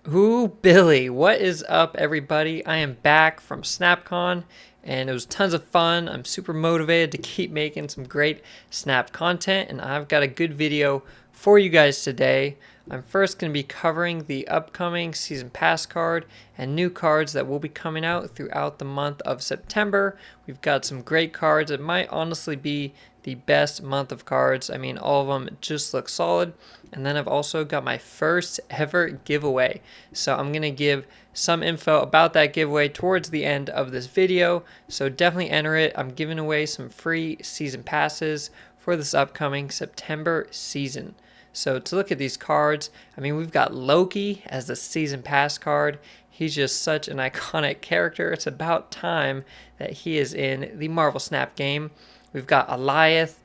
Ooh, Billy, what is up, everybody? I am back from SnapCon, and it was tons of fun. I'm super motivated to keep making some great Snap content, and I've got a good video for you guys today. I'm first going to be covering the upcoming Season Pass card and new cards that will be coming out throughout the month of September. We've got some great cards. It might honestly be the best month of cards. I mean, all of them just look solid. And then I've also got my first ever giveaway. So I'm going to give some info about that giveaway towards the end of this video. So definitely enter it. I'm giving away some free season passes for this upcoming September season. So to look at these cards, I mean, we've got Loki as the season pass card. He's just such an iconic character. It's about time that he is in the Marvel Snap game. We've got Alioth,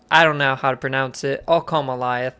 I don't know how to pronounce it. I'll call him Alioth.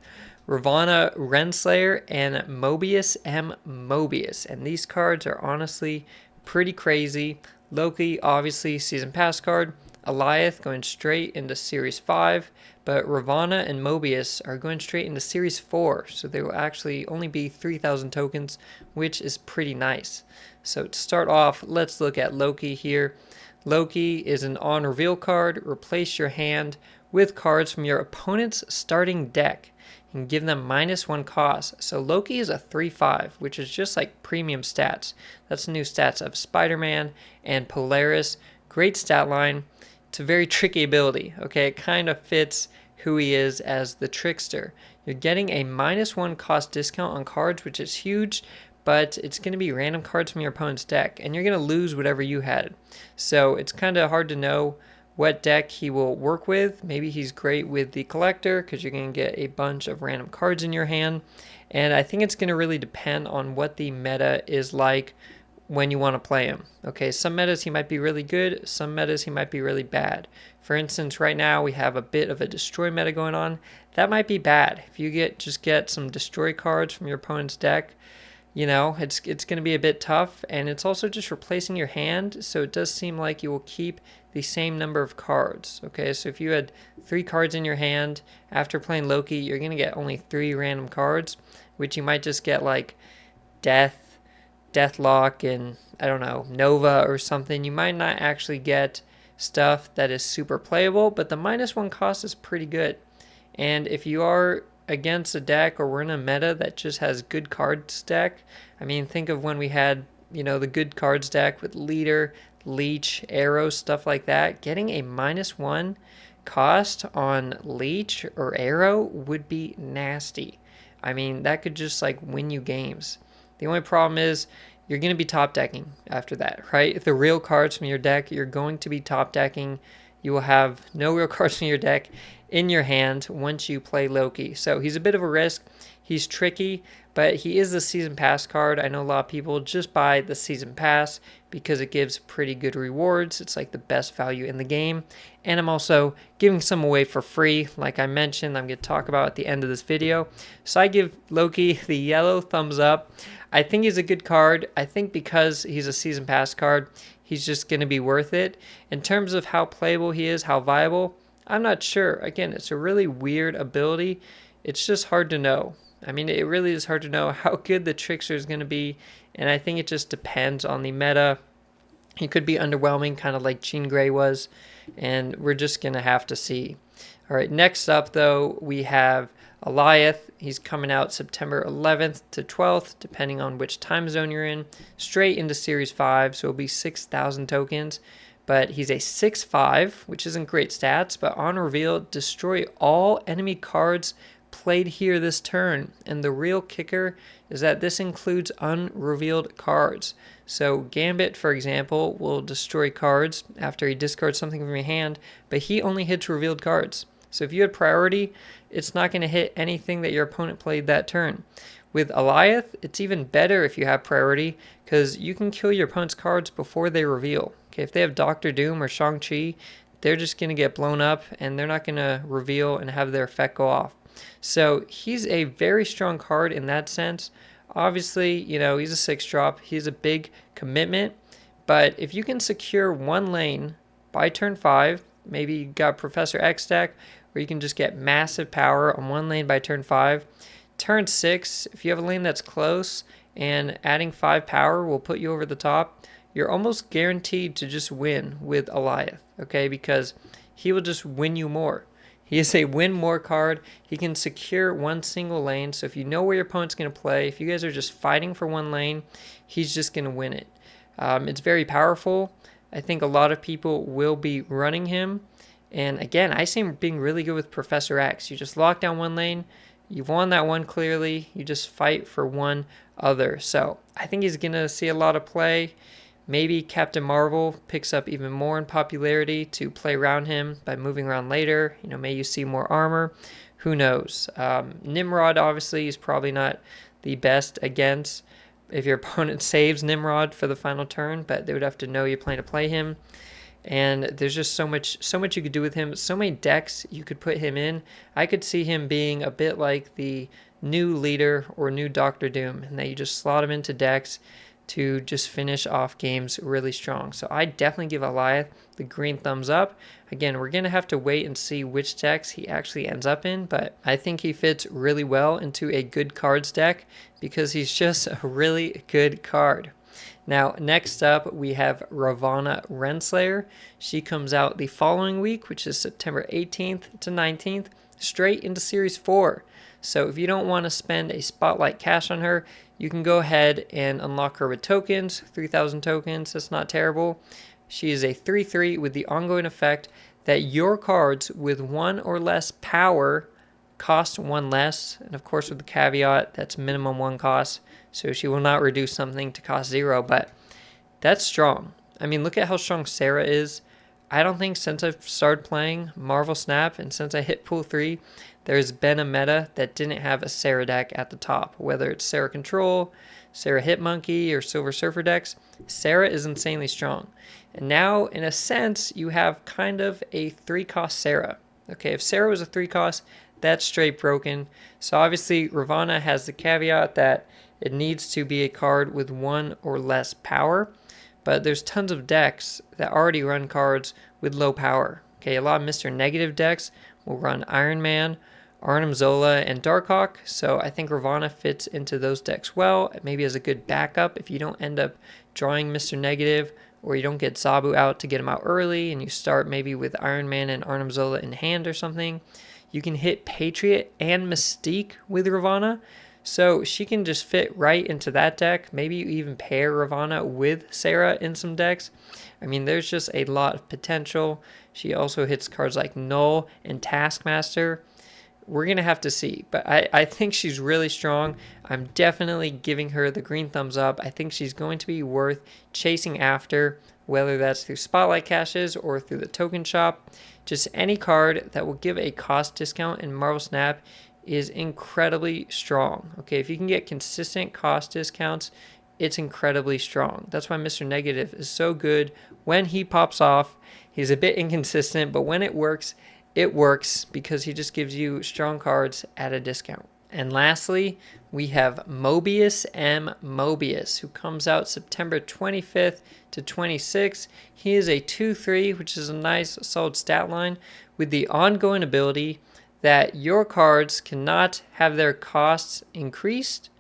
Ravonna Renslayer and Mobius M. Mobius. And these cards are honestly pretty crazy. Loki, obviously, season pass card. Alioth going straight into Series 5. But Ravonna and Mobius are going straight into Series 4. So they will actually only be 3,000 tokens, which is pretty nice. So to start off, let's look at Loki here. Loki is an on reveal card. Replace your hand with cards from your opponent's starting deck and give them -1 cost. So Loki is a 3/5, which is just like premium stats. That's the new stats of Spider-Man and Polaris. Great stat line. It's a very tricky ability. Okay, it kind of fits who he is as the trickster. You're getting a -1 cost discount on cards, which is huge, but it's going to be random cards from your opponent's deck, and you're going to lose whatever you had. So it's kind of hard to know what deck he will work with. Maybe he's great with the collector because you're going to get a bunch of random cards in your hand. And I think it's going to really depend on what the meta is like when you want to play him. Okay, some metas he might be really good, some metas he might be really bad. For instance, right now we have a bit of a destroy meta going on. That might be bad. If you just get some destroy cards from your opponent's deck, you know, it's going to be a bit tough, and it's also just replacing your hand, so it does seem like you will keep the same number of cards. Okay, so if you had 3 cards in your hand, after playing Loki, you're going to get only 3 random cards, which you might just get like Deathlock, and I don't know, Nova or something. You might not actually get stuff that is super playable, but the -1 cost is pretty good. And if you are against a deck or we're in a meta that just has good cards deck, I mean, think of when we had, you know, the good cards deck with Leader, Leech, Arrow, stuff like that. Getting a -1 cost on Leech or Arrow would be nasty. I mean, that could just like win you games. The only problem is you're going to be top decking after that, right? If the real cards from your deck, you're going to be top decking. You will have no real cards from your deck in your hand once you play Loki. So he's a bit of a risk. He's tricky, but he is the season pass card. I know a lot of people just buy the season pass because it gives pretty good rewards. It's like the best value in the game. And I'm also giving some away for free. Like I mentioned, I'm going to talk about at the end of this video. So I give Loki the yellow thumbs up. I think he's a good card. I think because he's a season pass card, he's just going to be worth it. In terms of how playable he is, how viable, I'm not sure. Again, it's a really weird ability. It's just hard to know. I mean, it really is hard to know how good the trickster is going to be, and I think it just depends on the meta. He could be underwhelming, kind of like Jean Grey was, and we're just going to have to see. All right, next up, though, we have Alioth. He's coming out September 11th to 12th, depending on which time zone you're in, straight into Series 5, so it'll be 6,000 tokens. But he's a 6/5, which isn't great stats, but on reveal, destroy all enemy cards played here this turn. And the real kicker is that this includes unrevealed cards. So Gambit, for example, will destroy cards after he discards something from your hand, but he only hits revealed cards. So if you had priority, it's not going to hit anything that your opponent played that turn. With Alioth, it's even better if you have priority because you can kill your opponent's cards before they reveal. Okay, if they have Doctor Doom or Shang-Chi, they're just going to get blown up and they're not going to reveal and have their effect go off. So he's a very strong card in that sense. Obviously, you know, he's a 6-drop. He's a big commitment. But if you can secure one lane by turn 5, maybe you got Professor X deck, where you can just get massive power on one lane by turn 5, turn 6, if you have a lane that's close and adding 5 power will put you over the top, you're almost guaranteed to just win with Alioth, okay? Because he will just win you more. He is a win more card. He can secure one single lane. So if you know where your opponent's going to play, if you guys are just fighting for one lane, he's just going to win it. It's very powerful. I think a lot of people will be running him. And again, I see him being really good with Professor X. You just lock down one lane. You've won that one clearly. You just fight for one other. So I think he's going to see a lot of play. Maybe Captain Marvel picks up even more in popularity to play around him by moving around later. You know, may you see more armor. Who knows? Nimrod obviously is probably not the best against if your opponent saves Nimrod for the final turn, but they would have to know you plan to play him. And there's just so much you could do with him. So many decks you could put him in. I could see him being a bit like the new leader or new Doctor Doom, and that you just slot him into decks to just finish off games really strong. So I definitely give Alioth the green thumbs up. Again, we're going to have to wait and see which decks he actually ends up in, but I think he fits really well into a good cards deck because he's just a really good card. Now, next up, we have Ravonna Renslayer. She comes out the following week, which is September 18th to 19th, straight into Series 4. So if you don't want to spend a spotlight cash on her, you can go ahead and unlock her with tokens, 3,000 tokens. That's not terrible. She is a 3/3 with the ongoing effect that your cards with 1 or less power cost 1 less. And of course, with the caveat, that's minimum 1 cost. So she will not reduce something to cost 0, but that's strong. I mean, look at how strong Sarah is. I don't think since I've started playing Marvel Snap and since I hit Pool 3, there's been a meta that didn't have a Sarah deck at the top. Whether it's Sarah Control, Sarah Hitmonkey, or Silver Surfer decks, Sarah is insanely strong. And now, in a sense, you have kind of a 3-cost Sarah. Okay, if Sarah was a 3-cost, that's straight broken. So obviously, Ravonna has the caveat that it needs to be a card with 1 or less power. But there's tons of decks that already run cards with low power. Okay, a lot of Mr. Negative decks will run Iron Man, Arnim Zola, and Darkhawk. So I think Ravonna fits into those decks well. Maybe as a good backup if you don't end up drawing Mr. Negative or you don't get Zabu out to get him out early and you start maybe with Iron Man and Arnim Zola in hand or something. You can hit Patriot and Mystique with Ravonna. So she can just fit right into that deck. Maybe you even pair Ravonna with Sarah in some decks. I mean, there's just a lot of potential. She also hits cards like Null and Taskmaster. We're going to have to see. But I think she's really strong. I'm definitely giving her the green thumbs up. I think she's going to be worth chasing after, whether that's through Spotlight Caches or through the token shop. Just any card that will give a cost discount in Marvel Snap is incredibly strong. Okay, if you can get consistent cost discounts, it's incredibly strong. That's why Mr. Negative is so good. When he pops off, he's a bit inconsistent, but when it works because he just gives you strong cards at a discount. And lastly, we have Mobius M. Mobius, who comes out September 25th to 26th. He is a 2/3, which is a nice solid stat line, with the ongoing ability that your cards cannot have their costs increased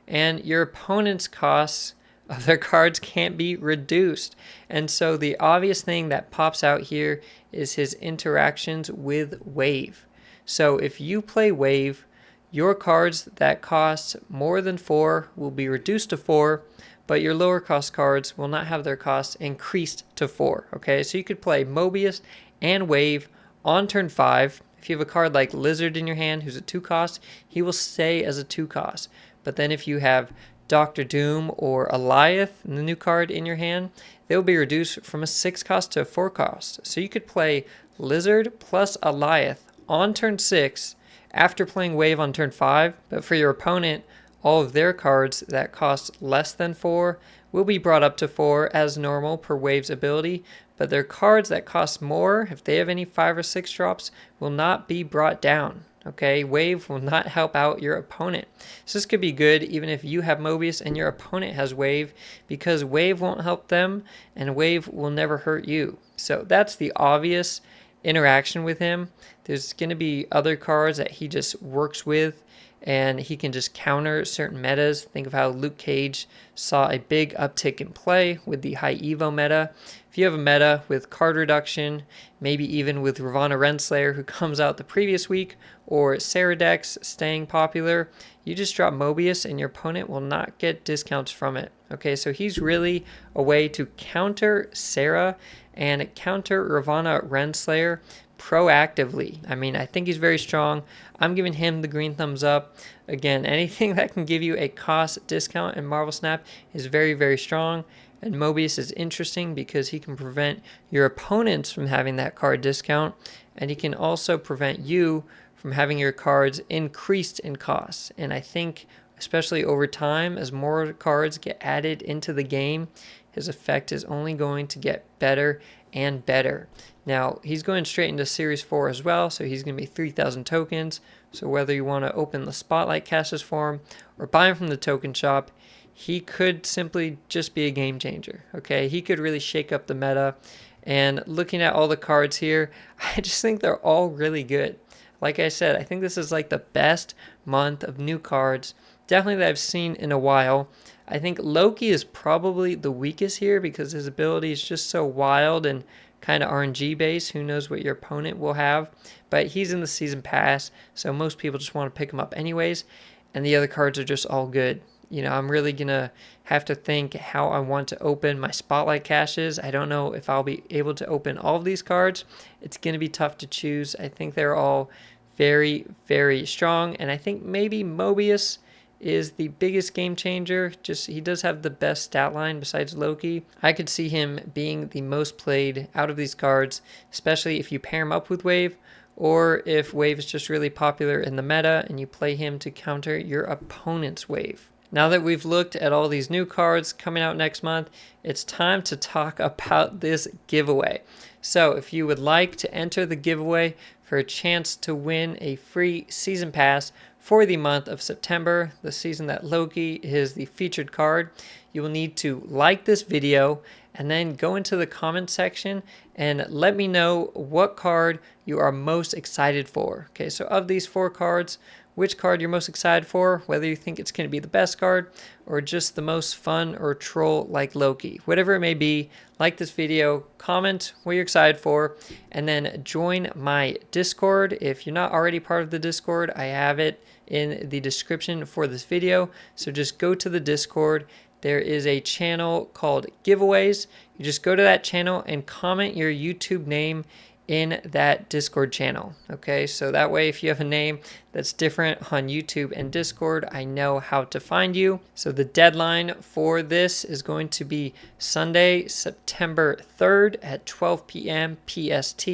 and your opponent's costs of their cards can't be reduced. And so the obvious thing that pops out here is his interactions with Wave. So if you play Wave, your cards that cost more than 4 will be reduced to 4, but your lower cost cards will not have their costs increased to 4. Okay, so you could play Mobius and Wave on turn 5. If you have a card like Lizard in your hand who's a 2 cost, he will stay as a 2 cost. But then if you have Doctor Doom or Alioth, the new card in your hand, they will be reduced from a 6 cost to a 4 cost. So you could play Lizard plus Alioth on turn 6 after playing Wave on turn 5, but for your opponent, all of their cards that cost less than 4 will be brought up to 4 as normal per Wave's ability, but their cards that cost more, if they have any 5 or 6 drops, will not be brought down. Okay, Wave will not help out your opponent. So this could be good even if you have Mobius and your opponent has Wave, because Wave won't help them and Wave will never hurt you. So that's the obvious interaction with him. There's going to be other cards that he just works with and he can just counter certain metas. Think of how Luke Cage saw a big uptick in play with the high Evo meta. If you have a meta with card reduction, maybe even with Ravonna Renslayer, who comes out the previous week, or Ceradex staying popular, you just drop Mobius and your opponent will not get discounts from it. Okay, so he's really a way to counter Sarah and counter Ravonna Renslayer proactively. I mean, I think he's very strong. I'm giving him the green thumbs up. Again, anything that can give you a cost discount in Marvel Snap is very, very strong. And Mobius is interesting because he can prevent your opponents from having that card discount, and he can also prevent you from having your cards increased in cost. And I think, especially over time, as more cards get added into the game, his effect is only going to get better and better. Now, he's going straight into Series 4 as well, so he's going to be 3,000 tokens. So whether you want to open the Spotlight caches for him or buy him from the token shop, he could simply just be a game changer. Okay, he could really shake up the meta. And looking at all the cards here, I just think they're all really good. Like I said, I think this is like the best month of new cards, definitely that I've seen in a while. I think Loki is probably the weakest here because his ability is just so wild and kind of RNG based. Who knows what your opponent will have, but he's in the season pass, so most people just want to pick him up anyways, and the other cards are just all good. You know, I'm really gonna have to think how I want to open my Spotlight caches. I don't know if I'll be able to open all of these cards. It's gonna be tough to choose. I think they're all very, very strong, and I think maybe Mobius is the biggest game changer. Just he does have the best stat line besides Loki. I could see him being the most played out of these cards, especially if you pair him up with Wave, or if Wave is just really popular in the meta and you play him to counter your opponent's Wave. Now that we've looked at all these new cards coming out next month, it's time to talk about this giveaway. So if you would like to enter the giveaway for a chance to win a free season pass for the month of September, the season that Loki is the featured card, you will need to like this video and then go into the comment section and let me know what card you are most excited for. Okay, so of these 4 cards, which card you're most excited for, whether you think it's going to be the best card or just the most fun or troll like Loki. Whatever it may be, like this video, comment what you're excited for, and then join my Discord. If you're not already part of the Discord, I have it in the description for this video. So just go to the Discord. There is a channel called Giveaways. You just go to that channel and comment your YouTube name in that Discord channel. Okay, so that way if you have a name that's different on YouTube and Discord, I know how to find you. So the deadline for this is going to be Sunday, September 3rd at 12 p.m. PST,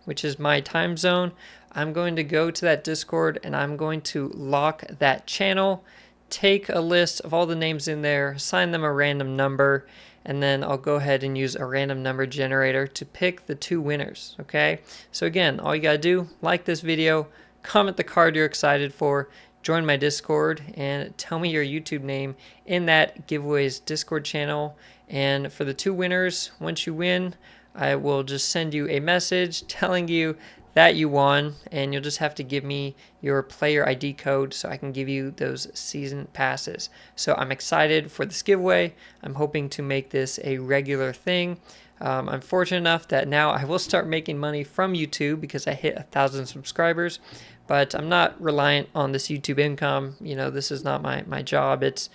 which is my time zone. I'm going to go to that Discord and I'm going to lock that channel, take a list of all the names in there, assign them a random number, and then I'll go ahead and use a random number generator to pick the 2 winners, okay? So again, all you gotta do, like this video, comment the card you're excited for, join my Discord, and tell me your YouTube name in that giveaways Discord channel. And for the 2 winners, once you win, I will just send you a message telling you that you won, and you'll just have to give me your player ID code so I can give you those season passes. So I'm excited for this giveaway. I'm hoping to make this a regular thing. I'm fortunate enough that now I will start making money from YouTube because I hit 1,000 subscribers, but I'm not reliant on this YouTube income. You know, this is not my job. It's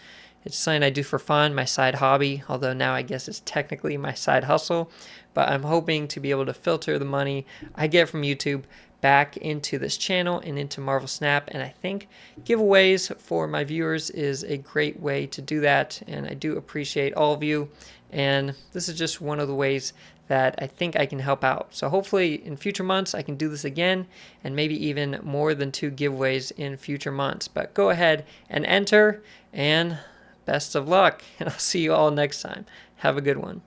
something I do for fun, my side hobby, although now I guess it's technically my side hustle. But I'm hoping to be able to filter the money I get from YouTube back into this channel and into Marvel Snap. And I think giveaways for my viewers is a great way to do that. And I do appreciate all of you. And this is just one of the ways that I think I can help out. So hopefully in future months I can do this again, and maybe even more than 2 giveaways in future months. But go ahead and enter, and best of luck. And I'll see you all next time. Have a good one.